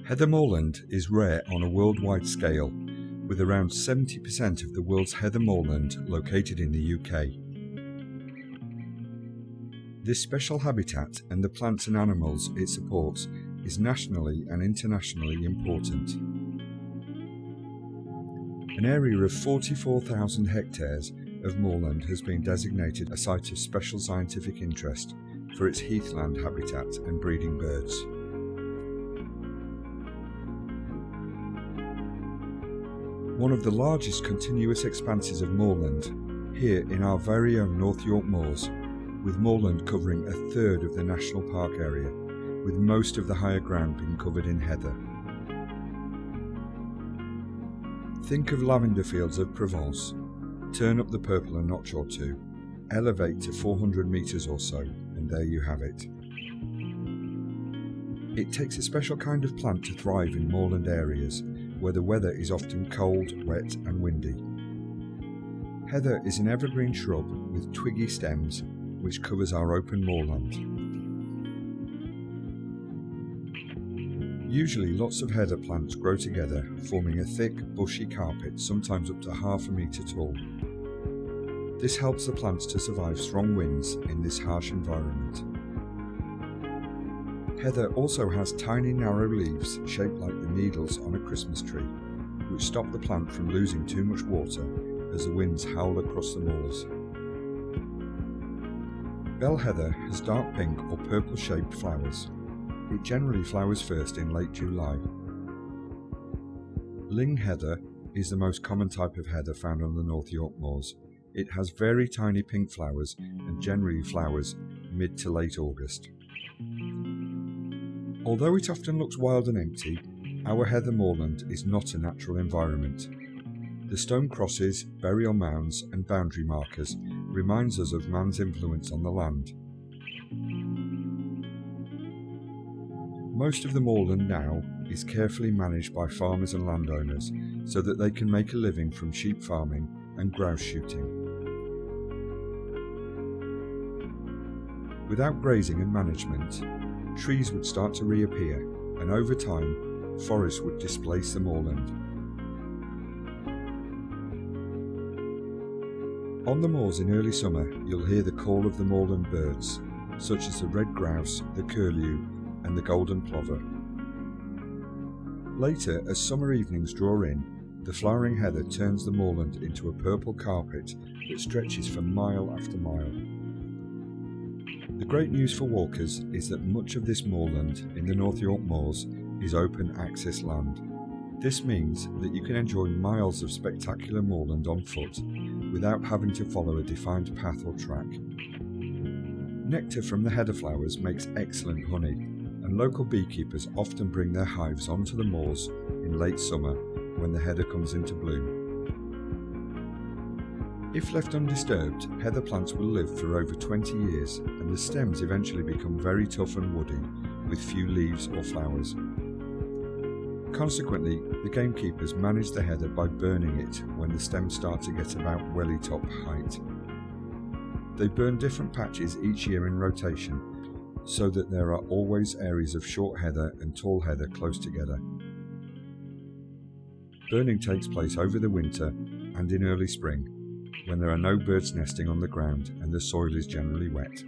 Heather moorland is rare on a worldwide scale, with around 70% of the world's heather moorland located in the UK. This special habitat and the plants and animals it supports is nationally and internationally important. An area of 44,000 hectares of moorland has been designated a site of special scientific interest for its heathland habitat and breeding birds. One of the largest continuous expanses of moorland here in our very own North York Moors, with moorland covering a third of the national park area, with most of the higher ground being covered in heather. Think of lavender fields of Provence, turn up the purple a notch or two, elevate to 400 metres or so, and there you have it. It takes a special kind of plant to thrive in moorland areas, where the weather is often cold, wet and windy. Heather is an evergreen shrub with twiggy stems which covers our open moorland. Usually lots of heather plants grow together, forming a thick, bushy carpet, sometimes up to ½ a metre tall. This helps the plants to survive strong winds in this harsh environment. Heather also has tiny narrow leaves shaped like the needles on a Christmas tree, which stop the plant from losing too much water as the winds howl across the moors. Bell heather has dark pink or purple shaped flowers. It generally flowers first in late July. Ling heather is the most common type of heather found on the North York Moors. It has very tiny pink flowers and generally flowers mid to late August. Although it often looks wild and empty, our heather moorland is not a natural environment. The stone crosses, burial mounds and boundary markers reminds us of man's influence on the land. Most of the moorland now is carefully managed by farmers and landowners so that they can make a living from sheep farming and grouse shooting. Without grazing and management, trees would start to reappear, and over time, forests would displace the moorland. On the moors in early summer, you'll hear the call of the moorland birds, such as the red grouse, the curlew, and the golden plover. Later, as summer evenings draw in, the flowering heather turns the moorland into a purple carpet that stretches for mile after mile. The great news for walkers is that much of this moorland in the North York Moors is open access land. This means that you can enjoy miles of spectacular moorland on foot without having to follow a defined path or track. Nectar from the heather flowers makes excellent honey, and local beekeepers often bring their hives onto the moors in late summer when the heather comes into bloom. If left undisturbed, heather plants will live for over 20 years and the stems eventually become very tough and woody with few leaves or flowers. Consequently, the gamekeepers manage the heather by burning it when the stems start to get about welly top height. They burn different patches each year in rotation so that there are always areas of short heather and tall heather close together. Burning takes place over the winter and in early spring, when there are no birds nesting on the ground and the soil is generally wet.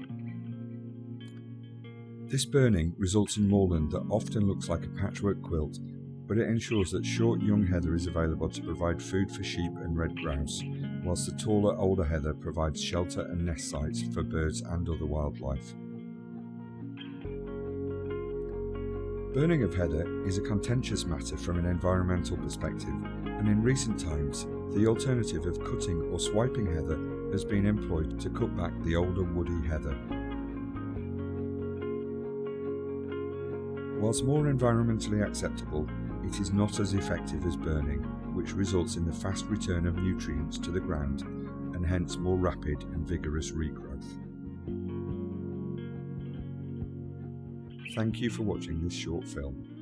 This burning results in moorland that often looks like a patchwork quilt, but it ensures that short young heather is available to provide food for sheep and red grouse, whilst the taller older heather provides shelter and nest sites for birds and other wildlife. Burning of heather is a contentious matter from an environmental perspective, and in recent times the alternative of cutting or swiping heather has been employed to cut back the older woody heather. Whilst more environmentally acceptable, it is not as effective as burning, which results in the fast return of nutrients to the ground and hence more rapid and vigorous regrowth. Thank you for watching this short film.